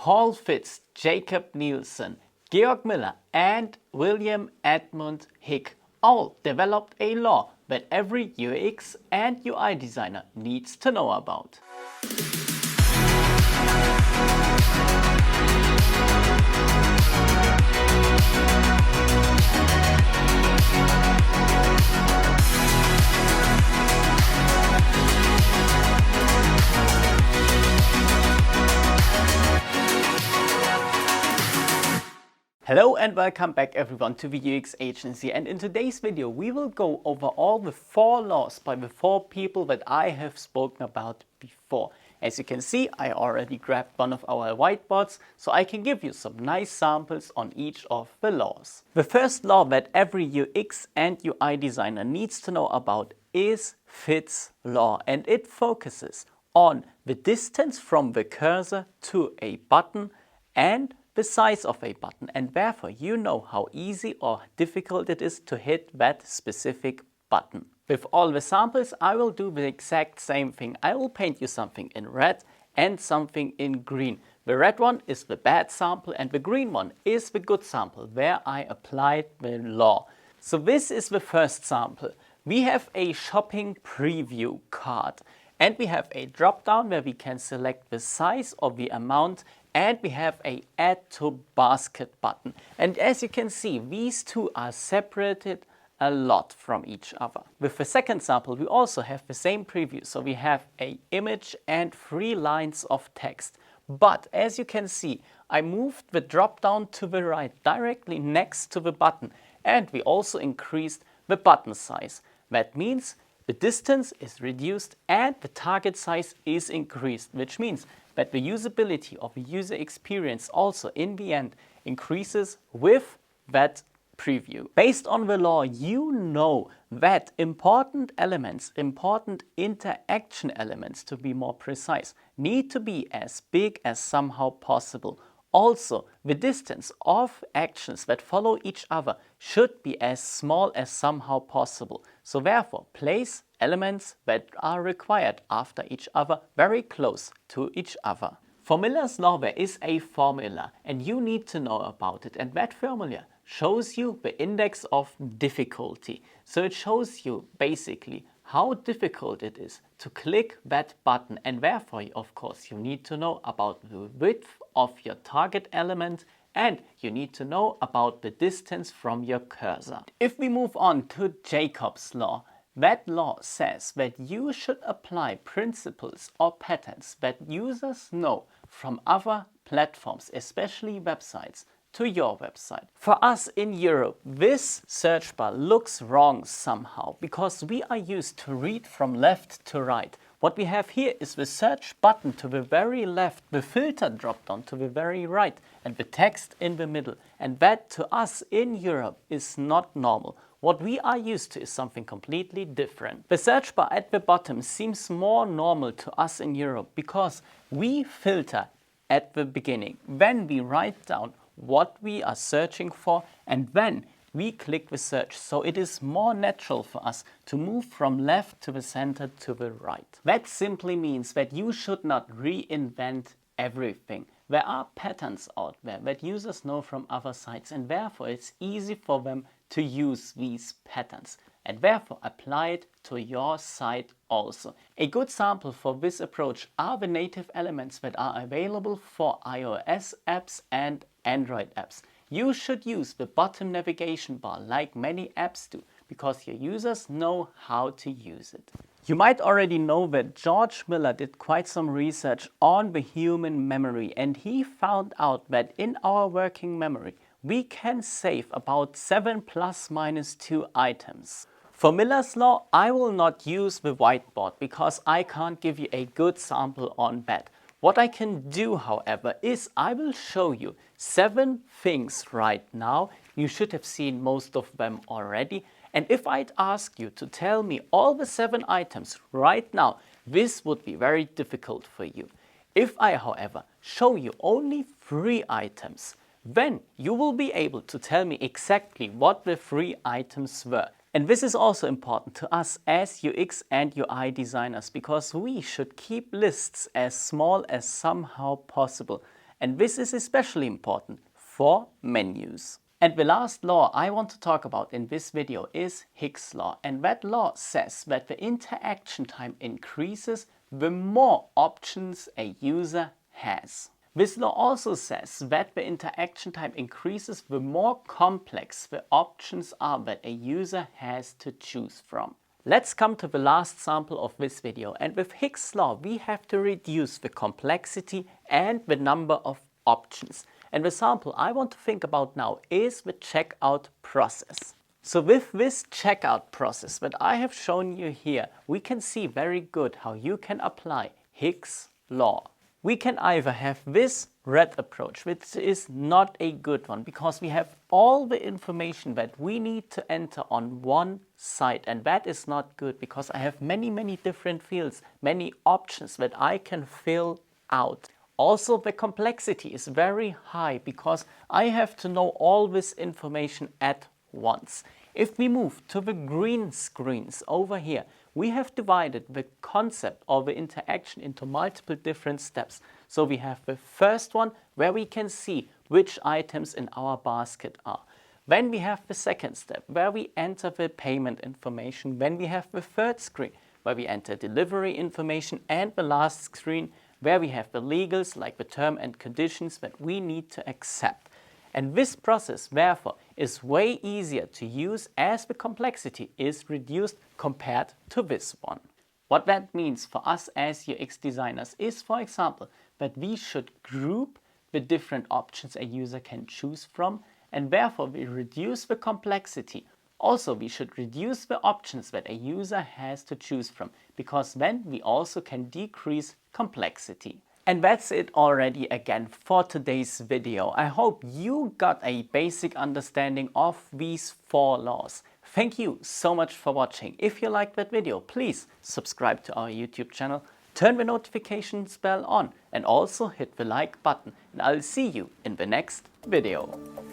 Paul Fitt, Jakob Nielsen, Georg Miller and William Edmund Hick all developed a law that every UX and UI designer needs to know about. Hello and welcome back everyone to the UX Agency, and in today's video we will go over all the 4 laws by the 4 people that I have spoken about before. As you can see, I already grabbed one of our whiteboards so I can give you some nice samples on each of the laws. The first law that every UX and UI designer needs to know about is Fittts Law, and it focuses on the distance from the cursor to a button and the size of a button, and therefore you know how easy or difficult it is to hit that specific button. With all the samples I will do the exact same thing. I will paint you something in red and something in green. The red one is the bad sample and the green one is the good sample where I applied the law. So this is the first sample. We have a shopping preview card and we have a drop down where we can select the size or the amount, and we have a add to basket button. And as you can see, these two are separated a lot from each other. With the second sample, we also have the same preview. So we have an image and 3 lines of text. But as you can see, I moved the drop down to the right directly next to the button, and we also increased the button size. That means the distance is reduced and the target size is increased, which means that the usability of the user experience also in the end increases with that preview. Based on the law, you know that important elements, important interaction elements to be more precise, need to be as big as somehow possible. Also, the distance of actions that follow each other should be as small as somehow possible. So therefore, place elements that are required after each other very close to each other. For Miller's law, there is a formula and you need to know about it, and that formula shows you the index of difficulty. So it shows you basically how difficult it is to click that button, and therefore of course you need to know about the width of your target element and you need to know about the distance from your cursor. If we move on to Jakobs Law, that law says that you should apply principles or patterns that users know from other platforms, especially websites, to your website. For us in Europe, this search bar looks wrong somehow because we are used to read from left to right. What we have here is the search button to the very left, the filter drop down to the very right, and the text in the middle. And that to us in Europe is not normal. What we are used to is something completely different. The search bar at the bottom seems more normal to us in Europe because we filter at the beginning. Then we write down what we are searching for and then we click the search. So it is more natural for us to move from left to the center to the right. That simply means that you should not reinvent everything. There are patterns out there that users know from other sites, and therefore it's easy for them to use these patterns and therefore apply it to your site also. A good sample for this approach are the native elements that are available for iOS apps and Android apps. You should use the bottom navigation bar like many apps do because your users know how to use it. You might already know that George Miller did quite some research on the human memory, and he found out that in our working memory we can save about 7 ± 2 items. For Miller's law, I will not use the whiteboard because I can't give you a good sample on that. What I can do, however, is I will show you 7 things right now. You should have seen most of them already. And if I'd ask you to tell me all the 7 items right now, this would be very difficult for you. If I, however, show you only 3 items, then you will be able to tell me exactly what the 3 items were. And this is also important to us as UX and UI designers because we should keep lists as small as somehow possible. And this is especially important for menus. And the last law I want to talk about in this video is Hick's Law. And that law says that the interaction time increases the more options a user has. This law also says that the interaction time increases the more complex the options are that a user has to choose from. Let's come to the last sample of this video, and with Hick's Law we have to reduce the complexity and the number of options. And the sample I want to think about now is the checkout process. So with this checkout process that I have shown you here, we can see very good how you can apply Hick's Law. We can either have this red approach, which is not a good one because we have all the information that we need to enter on one side, and that is not good because I have many different fields, many options that I can fill out. Also, the complexity is very high because I have to know all this information at once. If we move to the green screens over here, we have divided the concept or the interaction into multiple different steps. So we have the first one where we can see which items in our basket are. Then we have the second step where we enter the payment information. Then we have the third screen where we enter delivery information, and the last screen where we have the legals like the term and conditions that we need to accept. And this process, therefore, is way easier to use as the complexity is reduced compared to this one. What that means for us as UX designers is, for example, that we should group the different options a user can choose from, and therefore we reduce the complexity. Also, we should reduce the options that a user has to choose from, because then we also can decrease complexity. And that's it already again for today's video. I hope you got a basic understanding of these 4 laws. Thank you so much for watching. If you liked that video, please subscribe to our YouTube channel, turn the notifications bell on, and also hit the like button. And I'll see you in the next video.